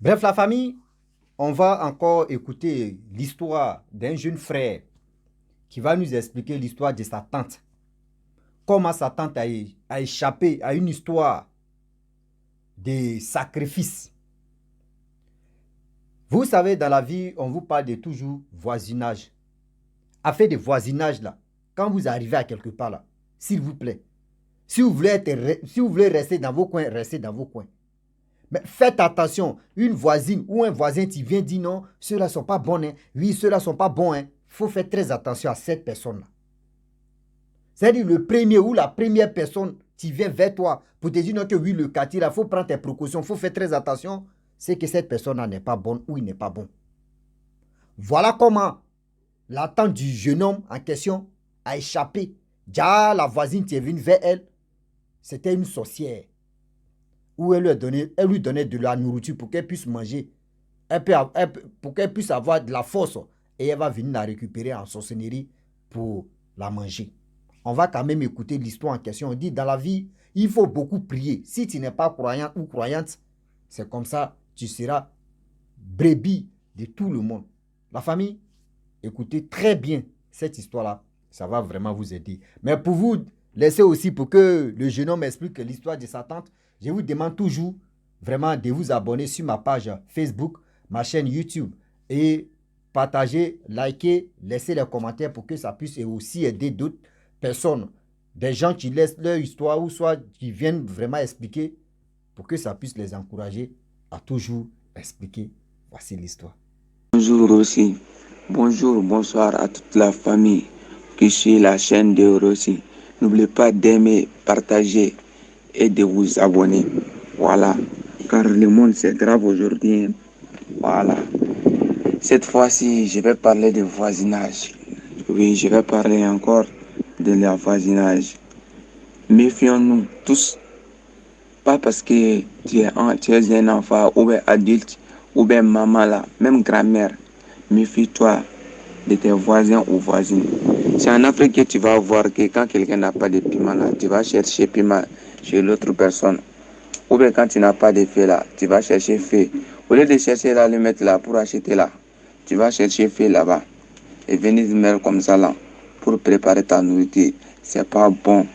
Bref, la famille, on va encore écouter l'histoire d'un jeune frère qui va nous expliquer l'histoire de sa tante. Comment sa tante a échappé à une histoire de sacrifice. Vous savez, dans la vie, on vous parle de toujours voisinage. Afin de voisinage là, quand vous arrivez à quelque part là, s'il vous plaît, si vous voulez rester dans vos coins, restez dans vos coins. Mais faites attention, une voisine ou un voisin qui vient dire non, ceux-là ne sont pas bons. Hein. Oui, ceux-là ne sont pas bons. Il faut faire très attention à cette personne-là. C'est-à-dire le premier ou la première personne qui vient vers toi pour te dire non, que oui, le quartier, il faut prendre tes précautions, il faut faire très attention, c'est que cette personne-là n'est pas bonne ou il n'est pas bon. Voilà comment la tante du jeune homme en question a échappé. Déjà, la voisine qui est venue vers elle, c'était une sorcière. Où elle lui donnait de la nourriture pour qu'elle puisse manger. Pour qu'elle puisse avoir de la force. Et elle va venir la récupérer en sorcellerie pour la manger. On va quand même écouter l'histoire en question. On dit, dans la vie, il faut beaucoup prier. Si tu n'es pas croyant ou croyante, c'est comme ça, tu seras brebis de tout le monde. La famille, écoutez très bien cette histoire-là. Ça va vraiment vous aider. Mais pour vous laisser aussi, pour que le jeune homme explique l'histoire de sa tante, je vous demande toujours vraiment de vous abonner sur ma page Facebook, ma chaîne YouTube et partager, liker, laisser les commentaires pour que ça puisse aussi aider d'autres personnes, des gens qui laissent leur histoire ou soit qui viennent vraiment expliquer pour que ça puisse les encourager à toujours expliquer. Voici l'histoire. Bonjour aussi. Bonjour, bonsoir à toute la famille qui suit la chaîne de Rossi. N'oubliez pas d'aimer, partager et de vous abonner. Voilà. Car le monde c'est grave aujourd'hui. Voilà. Cette fois-ci, je vais parler de voisinage. Oui, je vais parler encore de la voisinage. Méfions-nous tous. Pas parce que tu es un enfant ou bien adulte ou bien maman là, même grand-mère. Méfie-toi de tes voisins ou voisines. C'est en Afrique que tu vas voir que quand quelqu'un n'a pas de piment là, tu vas chercher piment chez l'autre personne. Ou bien quand tu n'as pas de feu là, tu vas chercher feu. Au lieu de chercher là, le mettre là pour acheter là, tu vas chercher feu là-bas. Et venir mettre comme ça là pour préparer ta nourriture. C'est pas bon.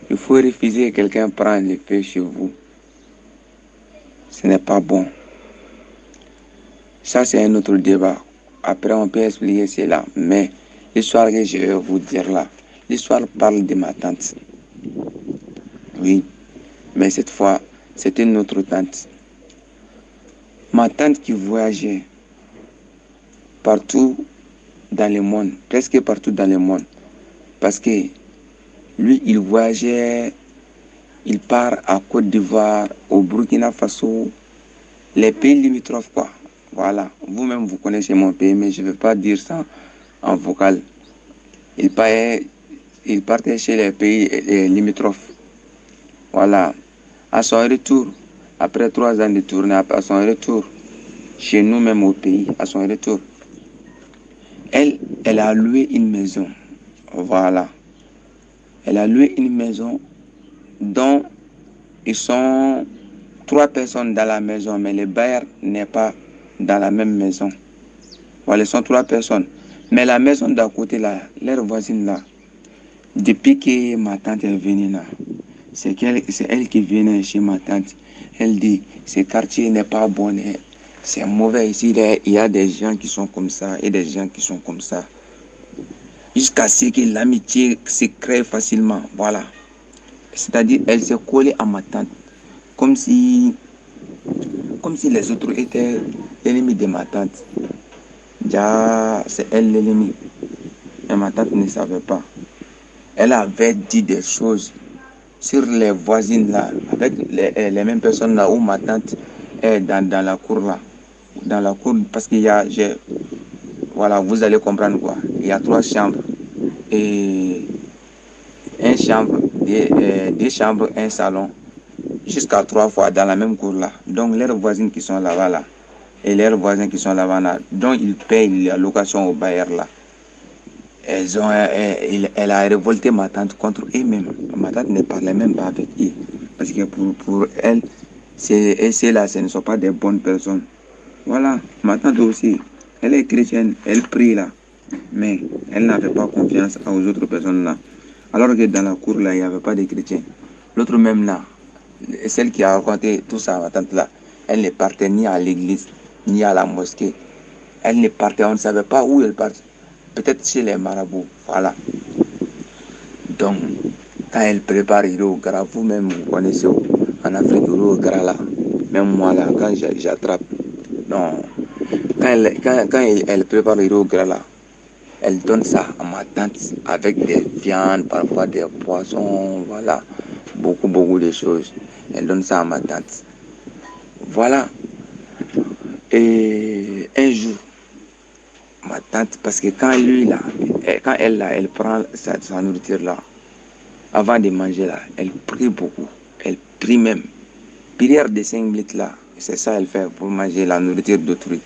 Il faut refuser que quelqu'un prenne le feu chez vous. Ce n'est pas bon. Ça, c'est un autre débat. Après, on peut expliquer cela. Mais l'histoire que je vais vous dire là, l'histoire parle de ma tante. Oui, mais cette fois, c'est une autre tante. Ma tante qui voyageait partout dans le monde, presque partout dans le monde. Parce que lui, il voyageait, il part à Côte d'Ivoire, au Burkina Faso, les pays limitrophes, quoi. Voilà, vous-même, vous connaissez mon pays, mais je ne vais pas dire ça en vocal. Il partait chez les pays limitrophes. Voilà. À son retour, après 3 ans de tournée, à son retour, chez nous-mêmes au pays, à son retour, elle a loué une maison. Voilà. Elle a loué une maison dont ils sont 3 personnes dans la maison, mais le bailleur n'est pas dans la même maison. Voilà, ils sont 3 personnes. Mais la maison d'à côté là, leur voisine là, depuis que ma tante est venue là, c'est elle qui venait chez ma tante. Elle dit, ce quartier n'est pas bon, c'est mauvais ici. Il y a des gens qui sont comme ça et des gens qui sont comme ça. Jusqu'à ce que l'amitié se crée facilement. Voilà. C'est-à-dire, elle s'est collée à ma tante. Comme si, comme si les autres étaient l'ennemi de ma tante. Déjà, c'est elle l'ennemi. Et ma tante ne savait pas. Elle avait dit des choses sur les voisines là, avec les mêmes personnes là où ma tante est dans la cour là. Dans la cour, parce qu'il y a, voilà, vous allez comprendre quoi. Il y a 3 chambres. Et une chambre, deux chambres, un salon, jusqu'à 3 fois dans la même cour là. Donc, leurs voisines qui sont là-bas là, et leurs voisins qui sont là-bas là, dont ils payent la location au bailleur là. Elle a révolté ma tante contre eux-mêmes. Ma tante ne parlait même pas avec eux. Parce que pour elle, Et ceux-là, ce ne sont pas des bonnes personnes. Voilà, ma tante aussi, elle est chrétienne, elle prie là, mais elle n'avait pas confiance aux autres personnes là. Alors que dans la cour là, il n'y avait pas de chrétiens. L'autre même là, celle qui a raconté tout ça à ma tante là, elle ne partait ni à l'église, ni à la mosquée. Elle ne partait, on ne savait pas où elle partait. Peut-être chez les marabouts, voilà. Donc, quand elle prépare Hiro Gara, vous-même vous connaissez en Afrique Hiro Gara là, même moi là, quand j'attrape, non, quand elle prépare Hiro Gara là, elle donne ça à ma tante avec des viandes, parfois des poissons, voilà, beaucoup de choses. Elle donne ça à ma tante. Voilà. Et un jour, ma tante, parce que quand lui là, quand elle là, elle prend sa nourriture là, avant de manger là, elle prie beaucoup. Elle prie même. Prière de 5 minutes là, c'est ça elle fait pour manger la nourriture d'autrui.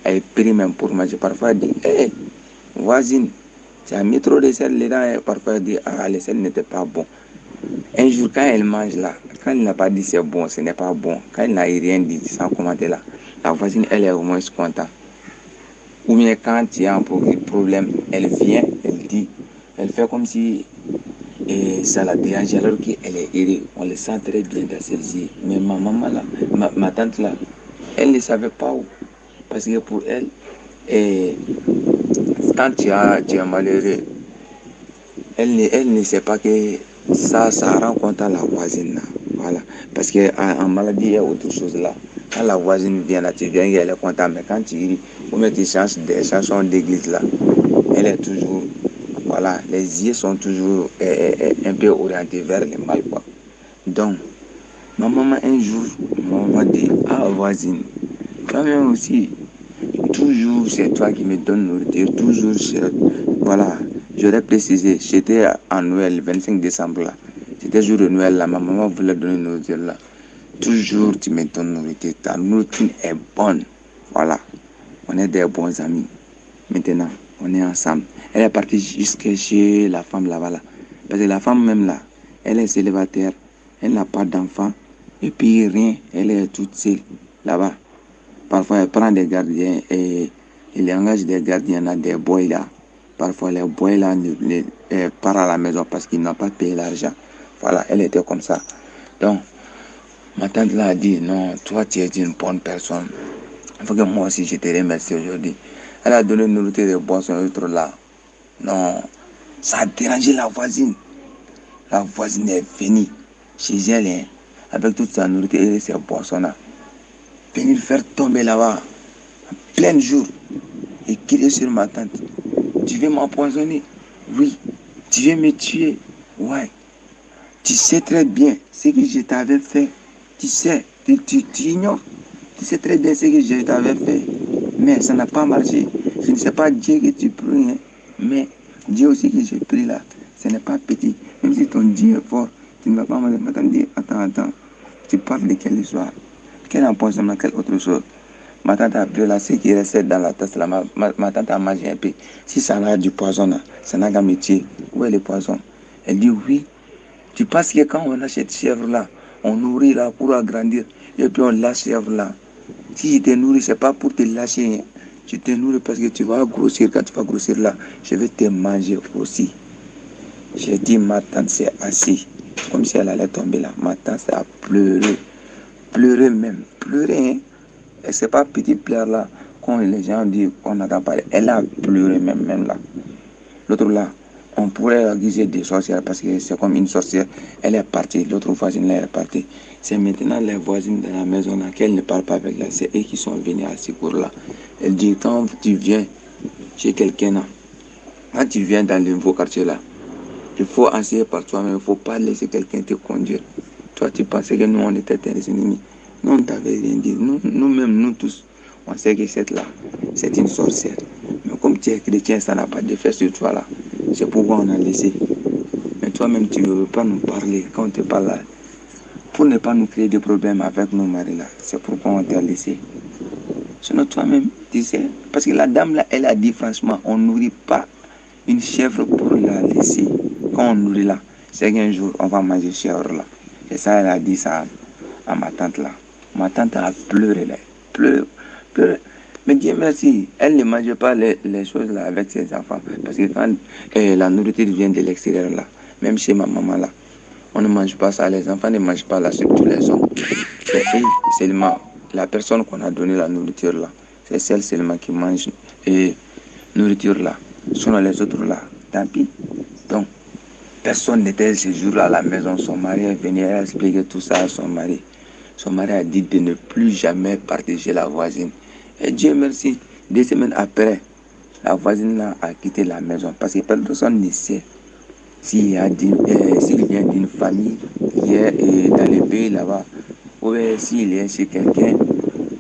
Elle prie même pour manger. Parfois elle dit, hé, voisine, tu as mis trop de sel dedans. Et parfois elle dit, ah, le sel n'était pas bon. Un jour, quand elle mange là, quand elle n'a pas dit c'est bon, ce n'est pas bon, quand elle n'a rien dit sans commenter là, la voisine, elle est au moins contente. Ou bien quand il y a un problème, elle vient, elle dit, elle fait comme si ça la dérange alors qu'elle est heureuse. On le sent très bien dans ses yeux. Mais ma maman là, ma tante là, elle ne savait pas où. Parce que pour elle, quand tu es malheureux, elle ne sait pas que ça rend compte à la voisine là. Voilà. Parce qu'en maladie, il y a autre chose là. Quand la voisine vient là, tu viens, elle est contente. Mais quand tu ris, ou même tu chantes des chansons d'église là, elle est toujours, voilà, les yeux sont toujours un peu orientés vers le mal, quoi. Donc, ma maman un jour m'a dit, ah voisine, toi-même aussi, toujours c'est toi qui me donnes nourriture, toujours voilà, j'aurais précisé, j'étais en Noël, le 25 décembre là, c'était jour de Noël là, ma maman voulait donner nourriture là, toujours tu me donnes nourriture, ta nourriture est bonne, voilà, on est des bons amis, maintenant, on est ensemble. Elle est partie jusqu'à chez la femme là-bas là, parce que la femme même là, elle est célibataire, elle n'a pas d'enfant, et puis rien, elle est toute seule là-bas. Parfois, elle prend des gardiens et il engage des gardiens là, des boys là. Parfois, les boys là partent à la maison parce qu'ils n'ont pas payé l'argent. Voilà, elle était comme ça. Donc, ma tante là a dit, non, toi, tu es une bonne personne. Il faut que moi aussi, je te remercie aujourd'hui. Elle a donné une nourriture de boisson et autres là. Non, ça a dérangé la voisine. La voisine est venue chez elle, hein, avec toute sa nourriture et ses boissons là. Venir faire tomber là-bas, en plein jour, et crier sur ma tante. Tu veux m'empoisonner? Oui. Tu veux me tuer? Ouais. Tu sais très bien ce que je t'avais fait. Tu sais, tu ignores. Tu sais très bien ce que je t'avais fait. Mais ça n'a pas marché. Ce n'est pas Dieu que tu pries, hein, mais Dieu aussi que je prie là. Ce n'est pas petit. Même si ton Dieu est fort, tu ne vas pas m'attendre. Attends. Tu parles de quelle histoire? Quel empoisonnement, quelle autre chose? Ma tante a pris là, ce qui restait dans la tasse là, ma tante a mangé un peu. Si ça a du poison là, ça n'a qu'à me tuer. Où est le poison? Elle dit oui. Tu penses que quand on achète chèvre là, on nourrit là pour agrandir, et puis on lâche chèvre là. Si je te nourris, c'est pas pour te lâcher. Hein. Tu te nourris parce que tu vas grossir. Quand tu vas grossir là, je vais te manger aussi. J'ai dit, ma tante s'est assise, comme si elle allait tomber là. Ma tante a pleuré. Pleurer même. Pleurer, hein. Et c'est pas petit pleur là, quand les gens disent qu'on n'entend pas. Elle a pleuré même là. L'autre là, on pourrait accuser des sorcières parce que c'est comme une sorcière. Elle est partie, l'autre voisine là elle est partie. C'est maintenant les voisines de la maison là qu'elle ne parle pas avec là. C'est eux qui sont venus à ce cours là. Elle dit, quand tu viens chez quelqu'un là, quand tu viens dans le nouveau quartier là, il faut essayer par toi-même, il ne faut pas laisser quelqu'un te conduire. Toi, tu pensais que nous, on était tes ennemis. Nous, on ne t'avait rien dit. Nous-mêmes, nous tous, on sait que cette là, c'est une sorcière. Mais comme tu es chrétien, ça n'a pas d'effet sur toi là. C'est pourquoi on a laissé. Mais toi-même, tu ne veux pas nous parler quand on te parle là. Pour ne pas nous créer des problèmes avec nos maris là. C'est pourquoi on t'a laissé. Sinon, toi-même, tu sais. Parce que la dame là, elle a dit franchement, on ne nourrit pas une chèvre pour la laisser. Quand on nourrit là, c'est qu'un jour, on va manger chèvre là. Et ça, elle a dit ça à ma tante là. Ma tante a pleuré là. Pleuré, pleuré. Mais Dieu merci, elle ne mangeait pas les choses là avec ses enfants. Parce que quand la nourriture vient de l'extérieur là, même chez ma maman là, on ne mange pas ça. Les enfants ne mangent pas là, surtout les hommes. C'est elle seulement, la personne qu'on a donné la nourriture là. C'est celle seulement qui mange et nourriture là. Sinon les autres là, tant pis. Donc, personne n'était ce jour-là à la maison. Son mari est venu expliquer tout ça à son mari. Son mari a dit de ne plus jamais partager la voisine. Et Dieu merci, 2 semaines après, la voisine là a quitté la maison parce que personne ne sait s'il vient d'une famille qui est dans les pays là-bas ou s'il est chez quelqu'un.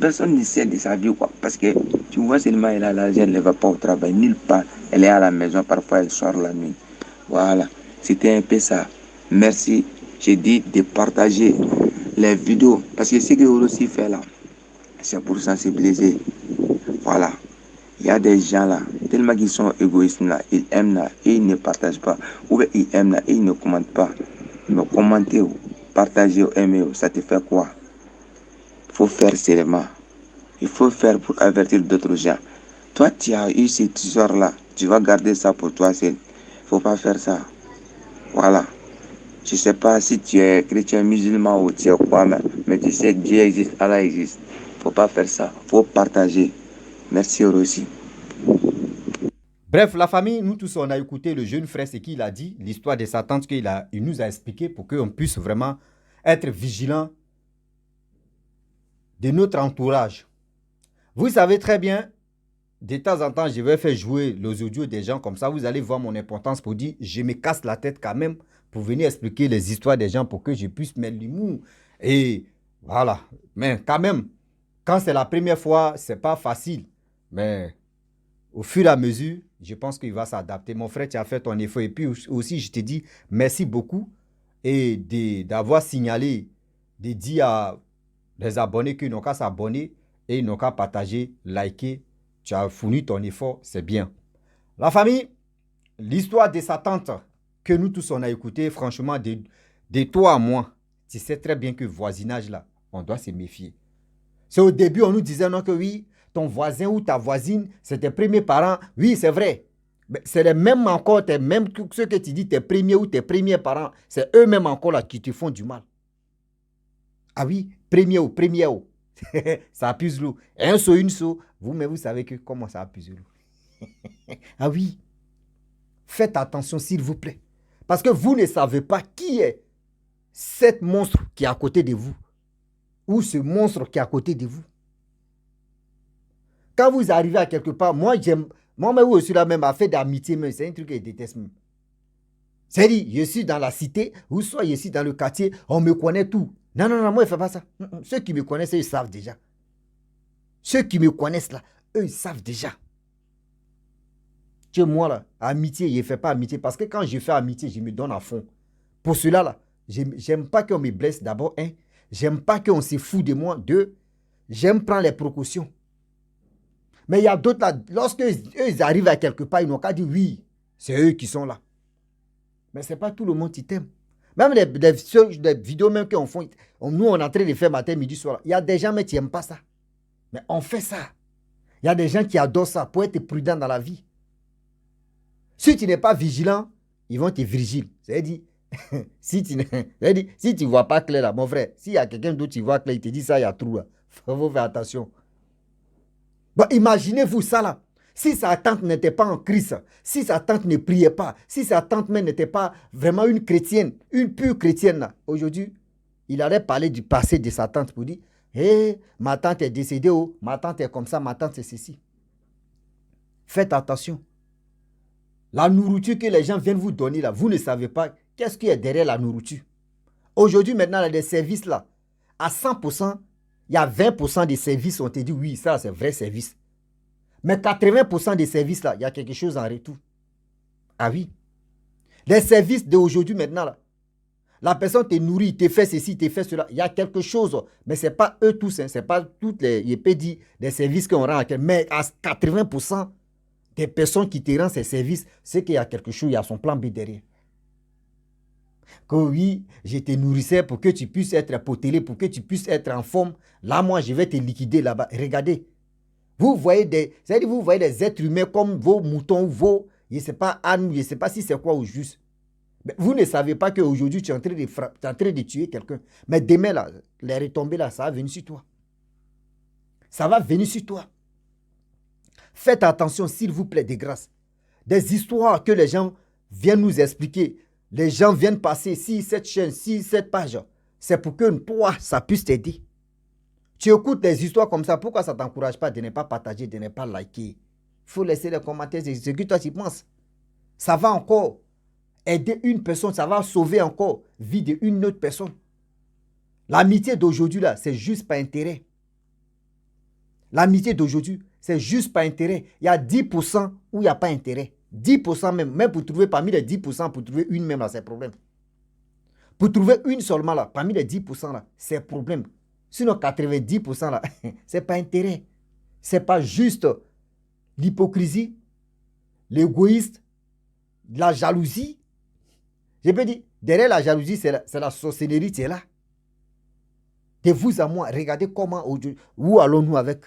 Personne ne sait de sa vie quoi. Parce que tu vois seulement elle a l'argent, elle ne va pas au travail, nulle part. Elle est à la maison, parfois elle sort la nuit. Voilà, c'était un peu ça. Merci, j'ai dit de partager les vidéos parce que ce que vous aussi fait là, c'est pour sensibiliser. Voilà. Il y a des gens là, tellement qu'ils sont égoïstes là, ils aiment là et ils ne partagent pas. Ou bien ils aiment là et ils ne commentent pas. Mais commenter, partager, aimer, ça te fait quoi? Il faut faire seulement. Il faut faire pour avertir d'autres gens. Toi, tu as eu cette histoire là, tu vas garder ça pour toi seul. Il ne faut pas faire ça. Voilà. Je ne sais pas si tu es chrétien, musulman ou tu es quoi, mais tu sais que Dieu existe, Allah existe. Il ne faut pas faire ça. Il faut partager. Merci aussi. Bref, la famille, nous tous, on a écouté le jeune frère, ce qu'il a dit, l'histoire de sa tante qu'il nous a expliqué pour qu'on puisse vraiment être vigilant de notre entourage. Vous savez très bien, de temps en temps, je vais faire jouer les audios des gens comme ça. Vous allez voir mon importance pour dire, je me casse la tête quand même pour venir expliquer les histoires des gens pour que je puisse mettre l'humour. Et voilà. Mais quand même, quand c'est la première fois, c'est pas facile. Mais au fur et à mesure, je pense qu'il va s'adapter. Mon frère, tu as fait ton effort. Et puis aussi, je te dis merci beaucoup et d'avoir signalé, de dire à les abonnés qu'ils n'ont qu'à s'abonner et ils n'ont qu'à partager, liker. Tu as fourni ton effort, c'est bien. La famille, l'histoire de sa tante que nous tous on a écouté, franchement, de toi à moi, tu sais très bien que voisinage là, on doit se méfier. C'est au début, on nous disait non que oui, ton voisin ou ta voisine, c'est tes premiers parents. Oui, c'est vrai. Mais c'est les mêmes encore, même ceux que tu dis, tes premiers ou tes premiers parents, c'est eux-mêmes encore là qui te font du mal. Ah oui, premier ou première ou. Ça abuse l'eau. Un saut, une saut. Vous savez que comment ça abuse l'eau. Ah oui. Faites attention, s'il vous plaît. Parce que vous ne savez pas qui est cet monstre qui est à côté de vous. Ou ce monstre qui est à côté de vous. Quand vous arrivez à quelque part, moi, mais vous aussi là même à faire d'amitié, mais c'est un truc que je déteste même. C'est-à-dire, je suis dans la cité, ou soit je suis dans le quartier, on me connaît tout. Non, non, non, moi, je ne fais pas ça. Ceux qui me connaissent, ils savent déjà. Ceux qui me connaissent là, eux, ils savent déjà. Que moi, là, amitié, je ne fais pas amitié. Parce que quand je fais amitié, je me donne à fond. Pour cela, là, j'aime pas qu'on me blesse d'abord, un. J'aime pas qu'on se fout de moi, deux. J'aime prendre les précautions. Mais il y a d'autres là, lorsque ils arrivent à quelque part, ils n'ont qu'à dire oui, c'est eux qui sont là. Mais ce n'est pas tout le monde qui t'aime. Même les vidéos même qu'on fait, nous on est en train de faire matin, midi, soir. Il y a des gens mais qui n'aiment pas ça. Mais on fait ça. Il y a des gens qui adorent ça pour être prudent dans la vie. Si tu n'es pas vigilant, ils vont te vigiler. C'est-à-dire, si tu ne vois pas clair là, mon frère, s'il y a quelqu'un d'autre qui voit clair, il te dit ça, il y a trou là. Il faut faire attention. Bon, imaginez-vous ça là. Si sa tante n'était pas en crise, si sa tante ne priait pas, si sa tante même n'était pas vraiment une chrétienne, une pure chrétienne là, aujourd'hui, il allait parler du passé de sa tante pour dire, hé, ma tante est décédée, oh, ma tante est comme ça, ma tante c'est ceci. Faites attention. La nourriture que les gens viennent vous donner là, vous ne savez pas qu'est-ce qui est derrière la nourriture. Aujourd'hui, maintenant, il y a des services là. À 100%, il y a 20% des services, on te dit, oui, ça c'est vrai service. Mais 80% des services là, il y a quelque chose en retour. Ah oui. Les services d'aujourd'hui maintenant là, la personne te nourrit, te fait ceci, te fait cela. Il y a quelque chose, mais ce n'est pas eux tous, hein, ce n'est pas toutes les, il peut dire, des services qu'on rend à quelqu'un. Mais à 80% des personnes qui te rendent ces services, c'est qu'il y a quelque chose, il y a son plan B derrière. Que oui, je te nourrissais pour que tu puisses être potelé, pour que tu puisses être en forme. Là, moi, je vais te liquider là-bas. Regardez. Vous voyez c'est-à-dire vous voyez des êtres humains comme vos moutons, vos, je ne sais pas, ânes, je ne sais pas si c'est quoi au juste. Mais vous ne savez pas qu'aujourd'hui, tu es en train de tuer quelqu'un. Mais demain, là, les retombées, là, ça va venir sur toi. Ça va venir sur toi. Faites attention, s'il vous plaît, de grâce. Des histoires que les gens viennent nous expliquer. Les gens viennent passer si cette chaîne, si cette page. C'est pour que toi, ça puisse t'aider. Tu écoutes des histoires comme ça, pourquoi ça ne t'encourage pas de ne pas partager, de ne pas liker? Il faut laisser les commentaires, c'est ce que toi tu penses. Ça va encore aider une personne, ça va sauver encore la vie d'une autre personne. L'amitié d'aujourd'hui, là, c'est juste par intérêt. L'amitié d'aujourd'hui, c'est juste par intérêt. Il y a 10% où il n'y a pas intérêt. 10% même. Même pour trouver parmi les 10%, pour trouver une même, là, c'est problème. Pour trouver une seulement, là, parmi les 10%, là, c'est problème. Sinon, 90%, là, c'est pas intérêt. C'est pas juste l'hypocrisie, l'égoïsme, la jalousie. Je peux dire, derrière la jalousie, c'est la sorcellerie, c'est là. De vous à moi, regardez comment, où allons-nous avec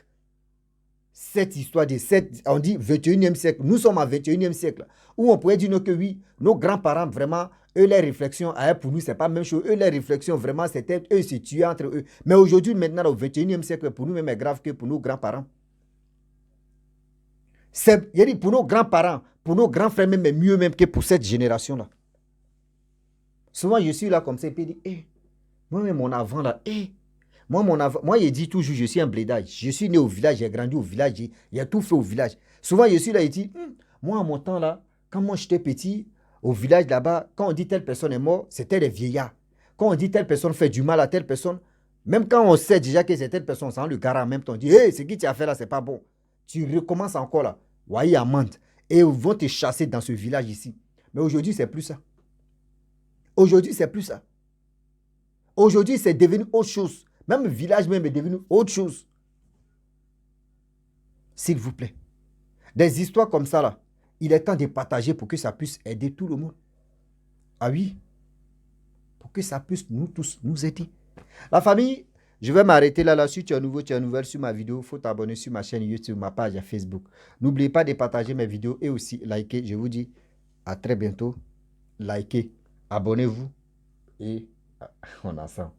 cette histoire de on dit 21e siècle. Nous sommes en 21e siècle. Où on pourrait dire que oui, nos grands-parents, vraiment, eux, les réflexions, pour nous, c'est pas la même chose. Eux, les réflexions, vraiment, c'était eux se tuer entre eux. Mais aujourd'hui, maintenant, au 21e siècle, pour nous, même, est grave que pour nos grands-parents. Pour nos grands-parents, pour nos grands frères, même, est mieux même que pour cette génération-là. Souvent, je suis là comme ça, et puis je dis, moi, mon avant, là, moi, je dis toujours, je suis un blédage. Je suis né au village, j'ai grandi au village, j'ai tout fait au village. Souvent, je suis là, je dis, moi, à mon temps, là, quand moi, j'étais petit, au village, là-bas, quand on dit telle personne est morte, c'était les vieillards. Quand on dit telle personne fait du mal à telle personne, même quand on sait déjà que c'est telle personne, sans le gars en même temps, on dit, hey, ce que tu as fait là, c'est pas bon. Tu recommences encore là. Voyez, amende. Et ils vont te chasser dans ce village ici. Mais aujourd'hui, c'est plus ça. Aujourd'hui, c'est plus ça. Aujourd'hui, c'est devenu autre chose. Même le village même est devenu autre chose. S'il vous plaît. Des histoires comme ça, là, il est temps de partager pour que ça puisse aider tout le monde. Ah oui? Pour que ça puisse nous tous nous aider. La famille, je vais m'arrêter là. Si tu es nouveau, tu es nouvelle sur ma vidéo, il faut t'abonner sur ma chaîne YouTube, ma page Facebook. N'oubliez pas de partager mes vidéos et aussi liker. Je vous dis à très bientôt. Likez, abonnez-vous et on ensemble.